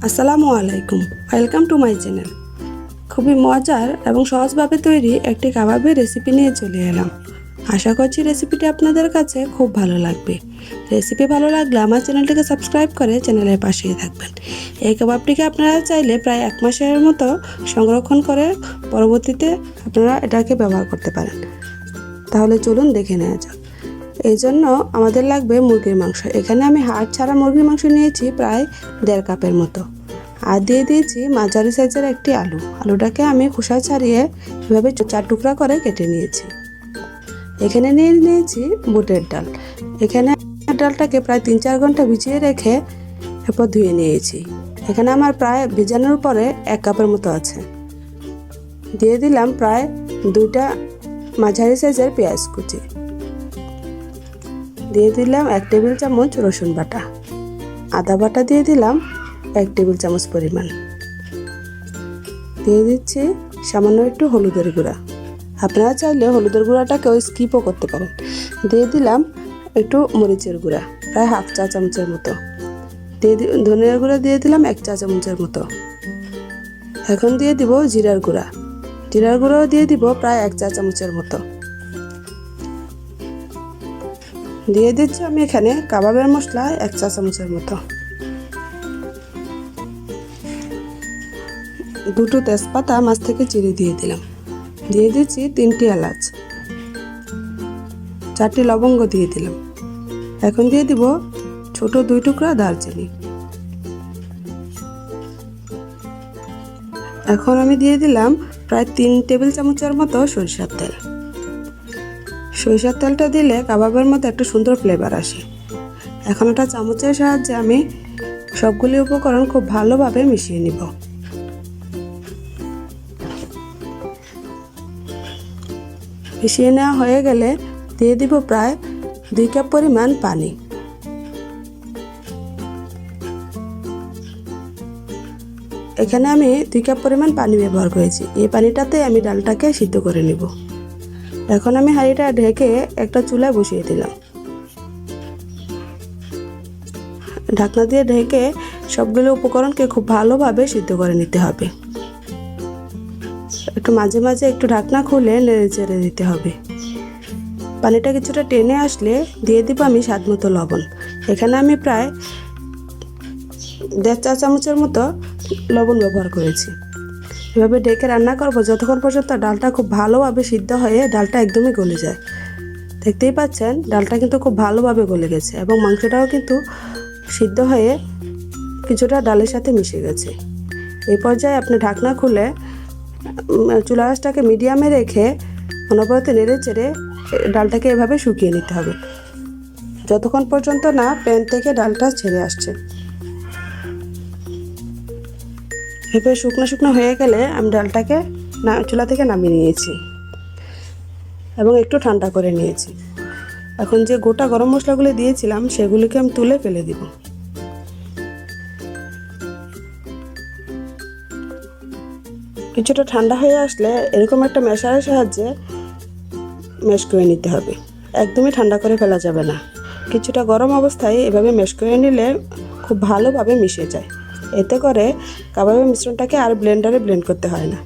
আসসালামু আলাইকুম, welcome to my channel. খুবই মজার এবং সহজভাবে তৈরি একটি কাবাবের রেসিপি নিয়ে চলে এলাম। আশা করছি রেসিপিটি আপনাদের কাছে খুব ভালো লাগবে। রেসিপি ভালো লাগলে আমার চ্যানেলটিকে সাবস্ক্রাইব করে চ্যানেলের পাশেই থাকবেন। এই কাবাবটিকে আপনারা চাইলে প্রায় 1 মাসের মতো সংরক্ষণ করে পরবর্তীতে আপনারা এটাকে ব্যবহার করতে পারেন। তাহলে চলুন দেখে নেওয়া যাক। এই জন্য আমাদের লাগবে মুরগির মাংস। এখানে আমি হাড় ছাড়া মুরগির মাংস নিয়েছি প্রায় 1.5 কাপের মতো। আর দিয়ে দিয়েছি মাঝারি সাইজের একটি আলুটাকে আমি খোসা ছাড়িয়ে এভাবে 4 টুকরা করে কেটে নিয়েছি। এখানে নিয়েছি বুটের ডাল। এখানে ডালটাকে প্রায় 3-4 ঘন্টা ভিজিয়ে রেখে এরপর ধুয়ে নিয়েছি। এখানে আমার প্রায় ভিজানোর পরে 1 কাপের মতো আছে। দিয়ে দিলাম প্রায় 2টা মাঝারি সাইজের পেঁয়াজ কুচি। দিয়ে দিলাম 1 টেবিল চামচ রসুন বাটা। আদা বাটা দিয়ে দিলাম 1 টেবিল চামচ পরিমাণ। দিয়ে দিচ্ছি সামান্য একটু হলুদের গুঁড়া। আপনারা চাইলে হলুদের গুঁড়াটাকেও স্কিপও করতে পারেন। দিয়ে দিলাম একটু মরিচের গুঁড়া প্রায় 1/2 চা চামচের মতো। ধনিয়ার গুঁড়া দিয়ে দিলাম 1 চা চামচের মতো। এখন দিয়ে দিব জিরার গুঁড়াও দিয়ে দিব প্রায় 1 চা চামচের মতো। দিয়ে দিচ্ছি আমি এখানে কাবাবের মশলা 1 চা চামচের মতো। 2টো তেজপাতা মাছ থেকে চিড়ে দিয়ে দিলাম। দিয়ে দিচ্ছি 3টি এলাচ, 4টি লবঙ্গ দিয়ে দিলাম। এখন দিয়ে দিব ছোট 2 টুকরা দারচিনি। এখন আমি দিয়ে দিলাম প্রায় 3 টেবিল চামচের মতো সরিষার তেল। সরিষার তেলটা দিলে কাবাবের মধ্যে একটা সুন্দর ফ্লেভার আসে। এখন একটা চামচের সাহায্যে আমি সবগুলি উপকরণ খুব ভালোভাবে মিশিয়ে নিব। মিশিয়ে নেওয়া হয়ে গেলে দিয়ে দিব প্রায় 2 কাপ পরিমাণ পানি। এখানে আমি 2 কাপ পরিমাণ পানি ব্যবহার করেছি। এই পানিটাতে আমি ডালটাকে সিদ্ধ করে নিব। এখন আমি হাঁড়িটা ঢেকে একটা চুলায় বসিয়ে দিলাম। ঢাকনা দিয়ে ঢেকে সবগুলো উপকরণকে খুব ভালোভাবে সিদ্ধ করে নিতে হবে। একটু মাঝে মাঝে একটু ঢাকনা খুলে নেড়ে চেড়ে দিতে হবে। পানিটা কিছুটা টেনে আসলে দিয়ে দিব আমি স্বাদমতো লবণ। এখানে আমি প্রায় 1.5 চা চামচের মতো লবণ ব্যবহার করেছি। এভাবে ঢেকে রান্না করব যতক্ষণ পর্যন্ত ডালটা খুব ভালোভাবে সিদ্ধ হয়ে ডালটা একদমই গলে যায়। দেখতেই পাচ্ছেন ডালটা কিন্তু খুব ভালোভাবে গলে গেছে এবং মাংসটাও কিন্তু সিদ্ধ হয়ে কিছুটা ডালের সাথে মিশে গেছে। এই পর্যায়ে আপনি ঢাকনা খুলে চুলা আঁচটাকে মিডিয়ামে রেখে অনবরত নেড়ে চেড়ে ডালটাকে এভাবে শুকিয়ে নিতে হবে যতক্ষণ পর্যন্ত না প্যান থেকে ডালটা ছেড়ে আসছে। এভাবে শুকনো হয়ে গেলে আমি ডালটাকে চুলা থেকে নামিয়ে নিয়েছি এবং একটু ঠান্ডা করে নিয়েছি। এখন যে গোটা গরম মশলাগুলো দিয়েছিলাম সেগুলিকে আমি তুলে ফেলে দিব। কিছুটা ঠান্ডা হয়ে আসলে এরকম একটা ম্যাশারের সাহায্যে ম্যাশ করে নিতে হবে। একদমই ঠান্ডা করে ফেলা যাবে না। কিছুটা গরম অবস্থায় এভাবে ম্যাশ করে নিলে খুব ভালোভাবে মিশে যায়। এতে করে কাবাবের মিশ্রণটাকে আর ব্লেন্ডারে ব্লেন্ড করতে হয় না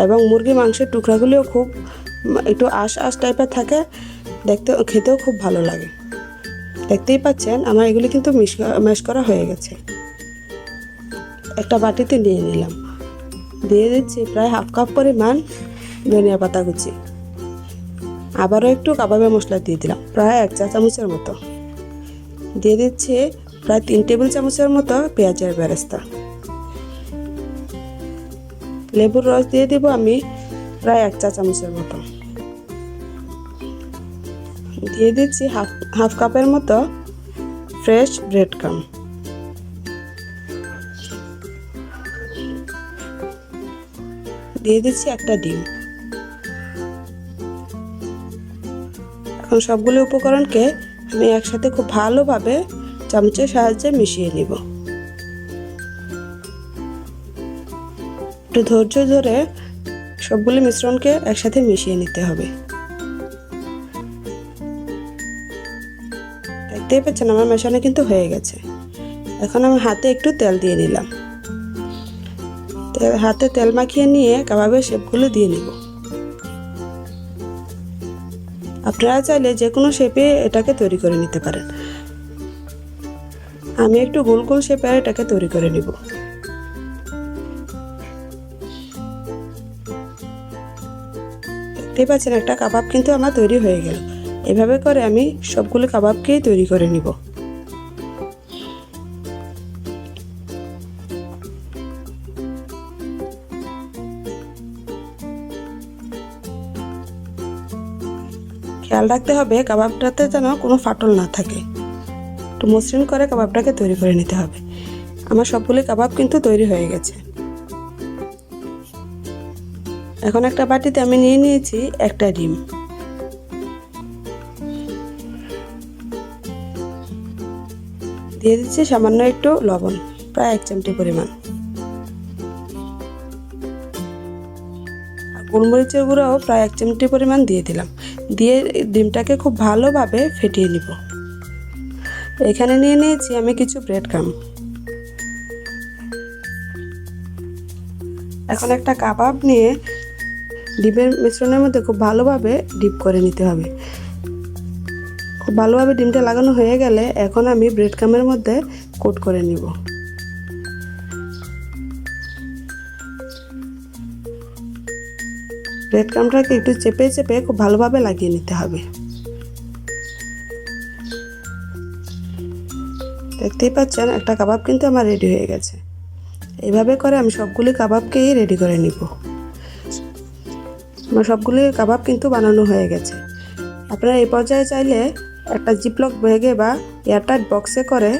এবং মুরগির মাংসের টুকরাগুলিও খুব একটু আঁশ টাইপের থাকে, খেতেও খুব ভালো লাগে। দেখতেই পাচ্ছেন আমার এগুলি কিন্তু ম্যাশ করা হয়ে গেছে। একটা বাটিতে নিয়ে নিলাম। দিয়ে দিচ্ছি প্রায় 1/2 কাপ পরিমাণ ধনিয়া পাতা কুচি। আবারও একটু কাবাবের মশলা দিয়ে দিলাম প্রায় 1 চা চামচের মতো। দিয়ে দিচ্ছি প্রায় 3 টেবিল চামচের মতো পেঁয়াজের বেরেস্তা। লেবুর রস দিয়ে দিব আমি প্রায় 1 চা চামচের মতো। দিয়ে দিচ্ছি হাফ কাপের মতো ফ্রেশ ব্রেড ক্রাম্ব। দিয়ে দিচ্ছি একটা ডিম। এখন সবগুলো উপকরণকে আমি একসাথে খুব ভালোভাবে চামচের সাহায্যে মিশিয়ে নিব। একটু ধৈর্য ধরে সবগুলো মিশ্রণকে একসাথে মিশিয়ে নিতে হবে। দেখতেই পাচ্ছেন আমার মেশানো কিন্তু হয়ে গেছে। এখন আমি হাতে একটু তেল দিয়ে নিলাম। হাতে তেল মাখিয়ে নিয়ে কাবাবের শেপগুলো দিয়ে নিব। আপনারা চাইলে যে কোনো শেপে এটাকে তৈরি করে নিতে পারেন। আমি একটু গোল গোল শেপে এটাকে তৈরি করে নিব। দেখতেই পাচ্ছেন একটা কাবাব কিন্তু আমার তৈরি হয়ে গেল। এভাবে করে আমি সবগুলো কাবাবকেই তৈরি করে নিব। খেয়াল রাখতে হবে কাবাবটাতে যেন কোনো ফাটল না থাকে। একটু মসৃণ করে কাবাবটাকে তৈরি করে নিতে হবে। আমার সবগুলো কাবাব কিন্তু তৈরি হয়ে গেছে। এখন একটা বাটিতে আমি নিয়ে নিয়েছি একটা ডিম। দিয়ে দিচ্ছি সামান্য একটু লবণ, প্রায় 1 চিমটি পরিমাণ। আর গোলমরিচের গুঁড়াও প্রায় 1 চিমটি পরিমাণ দিয়ে দিলাম। দিয়ে ডিমটাকে খুব ভালোভাবে ফেটিয়ে নিব। এখানে নিয়ে নিয়েছি আমি কিছু ব্রেড ক্রাম্ব। এখন একটা কাবাব নিয়ে ডিমের মিশ্রণের মধ্যে খুব ভালোভাবে ডিপ করে নিতে হবে। খুব ভালোভাবে ডিমটা লাগানো হয়ে গেলে এখন আমি ব্রেড ক্রাম্বের মধ্যে কোট করে নিব। ব্রেড ক্রাম্বটাকে একটু চেপে চেপে খুব ভালোভাবে লাগিয়ে নিতে হবে। দেখতেই পাচ্ছেন একটা কাবাব কিন্তু আমার রেডি হয়ে গেছে। এইভাবে করে আমি সবগুলি কাবাবকেই রেডি করে নিব। আমার সবগুলি কাবাব কিন্তু বানানো হয়ে গেছে। আপনারা এই পর্যায়ে চাইলে একটা জিপলক ব্যাগে বা এয়ারটাইট বক্সে করে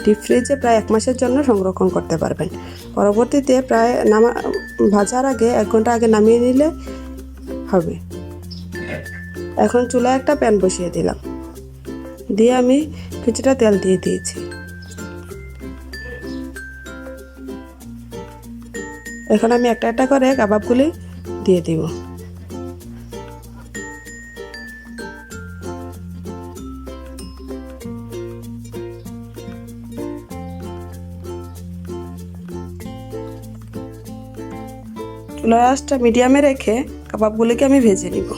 ডিপ ফ্রিজে প্রায় 1 মাসের জন্য সংরক্ষণ করতে পারবেন। পরবর্তীতে প্রায় ভাজার আগে 1 ঘন্টা আগে নামিয়ে নিলে হবে। এখন চুলায় একটা প্যান বসিয়ে দিলাম। দিয়ে আমি কিছুটা তেল দিয়ে দিয়েছি। এখন আমি একটা একটা করে কাবাবগুলি দিয়ে দিব। চুলার আঁচটা মিডিয়ামে রেখে কাবাবগুলিকে আমি ভেজে নিব।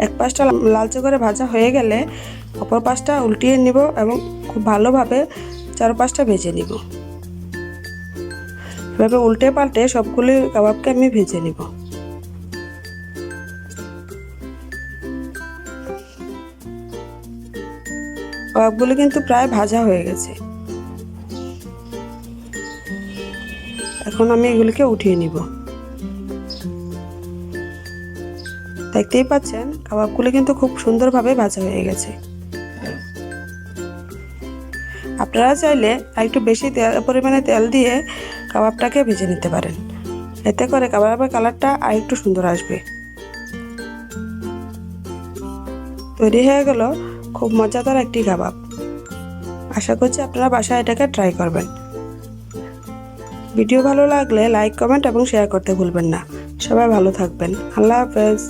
এক পাশটা লালচে করে ভাজা হয়ে গেলে অপর পাশটা উল্টিয়ে নিব এবং খুব ভালোভাবে চারপাশটা ভেজে নিব। এভাবে উল্টে পাল্টে সবগুলি কাবাবকে আমি ভেজে নিব। কাবাবগুলি কিন্তু প্রায় ভাজা হয়ে গেছে। এখন আমি এগুলিকে উঠিয়ে নিব। দেখতেই পাচ্ছেন কাবাবগুলি কিন্তু খুব সুন্দরভাবে ভাজা হয়ে গেছে। আপনারা চাইলে একটু বেশি পরিমাণে তেল দিয়ে কাবাবটাকে ভেজে নিতে পারেন। এতে করে কাবাবের কালারটা আরেকটু সুন্দর আসবে। তৈরি হয়ে গেল খুব মজাদার একটি কাবাব। আশা করছি আপনারা বাসায় এটাকে ট্রাই করবেন। ভিডিও ভালো লাগলে লাইক, কমেন্ট এবং শেয়ার করতে ভুলবেন না। সবাই ভালো থাকবেন। আল্লাহ হাফেজ।